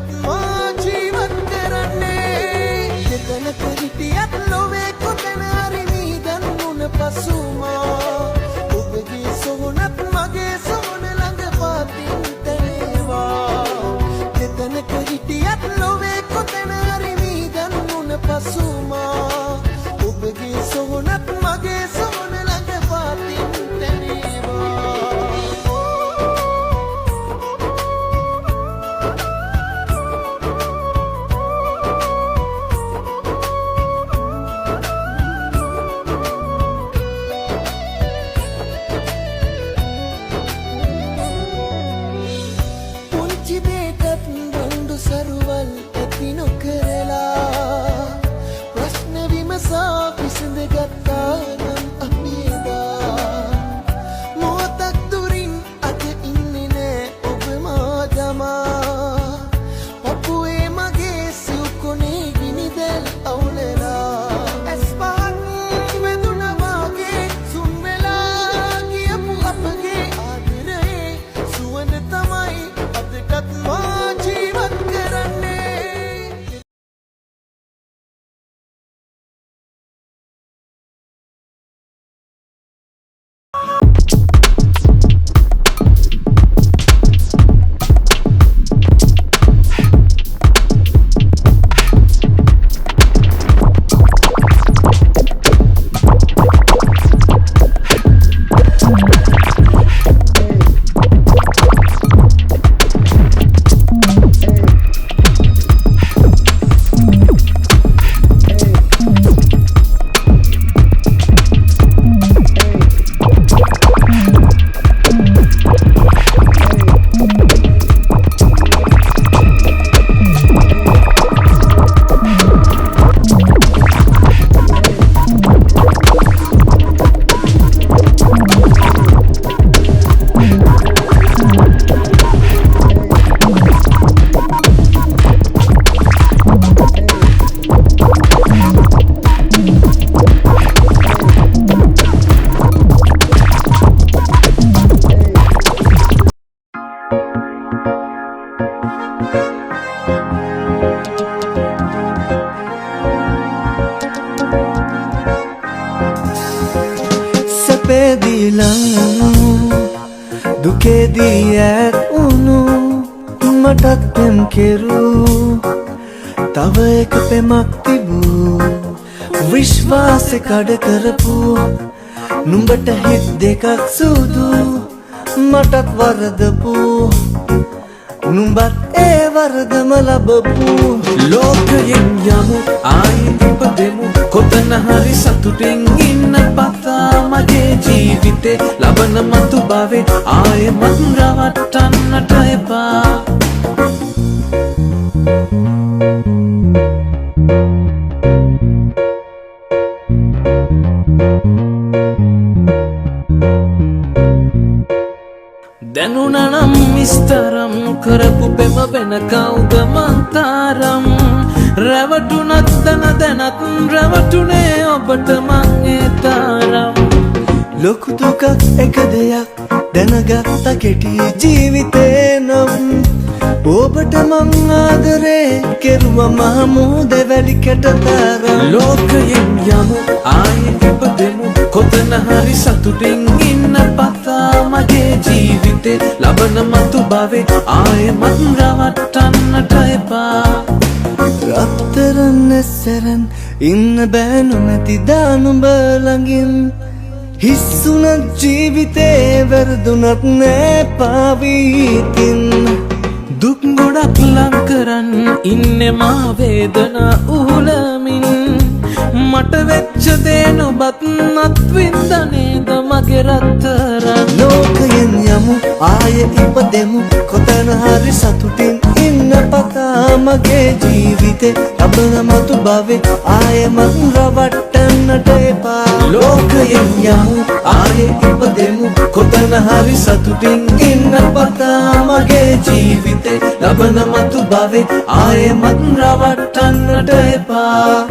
තුලත් මා ජීවත් කරන්නේ දෙතනක හිටියත් ලොවේ කොතන හරි නිදන් වුණ පසුමා ඔබගේ සොහොනත් මගේ සොහොන ළඟ පාතින් තැනේවා දෙතනක හිටියත් ලොවේ කොතන හරි නිදන් වුණ පසුමා ඔබගේ සොහොනත් මගේ සොහොන ළඟ පාතින් දුකේදී ඈත් වුණු මටත් පෙම් කෙරූ තව එක පෙමක් තිබූ විශ්වාසෙ කඩ කරපු නුඹට හිත් දෙකක් සුදු මටත් වරදපු නුඹත් ඒ වරදම ලබපු ලෝකයෙන් යමු ආයි ඉපදෙමු කොතන හරි සතුටින් ඉන්න පතා මගේ ජීවිතේ ලබන මතු භවේ ආයෙමත් රවට්ටන්නට එපා දැනුණනම් විස්තරම් කරපු පෙම වෙන කවුද මන්තරම් රැවටුනත් දැනත් රැවටුනේ ඔබට මං ඒ තරම් ලොකු දුකක් එක දෙයක් දැනගත්ත කෙටි ජීවිතේ නම් ඔබට මං ආදරේ කෙරුවා මහමෝද වැඩි කැටතරම් ලෝකයෙන් යමු ආයෙ ඉපදෙමු කොතන හරි සතුටින් ඉන්න පතා මගේ ජීවිතේ ලබන මතු භවේ ආයෙමත් රවට්ටන්නට එපා රත්තරන් නැසරන් ඉන්න බෑ නොමැති දානුඹ ළඟින් හිස්සුනත් ජීවිතේ වැරදුනත් නෑ පාවීතින් දුක් ගොඩක් ලං කරන් ඉන්නේ මා වේදනා උහුලමින් මට වෙච්ච දේ නොබත් අත්විඳ නේද මගේ රත්තරන් ලෝකයෙන් යමු ආයෙ ඉපදෙමු කොතන හරි සතුටින් ඉන්න පතා මගේ ජීවිතේ ලබන මතු භවේ ආයෙමත් රවට්ටන්නට එපා ලෝකයෙන් යමු ආයෙ ඉපදෙමු කොතන හරි සතුටින් ඉන්න පතා මගේ ජීවිතේ ලබන මතු භවේ ආයෙමත් රවට්ටන්නට එපා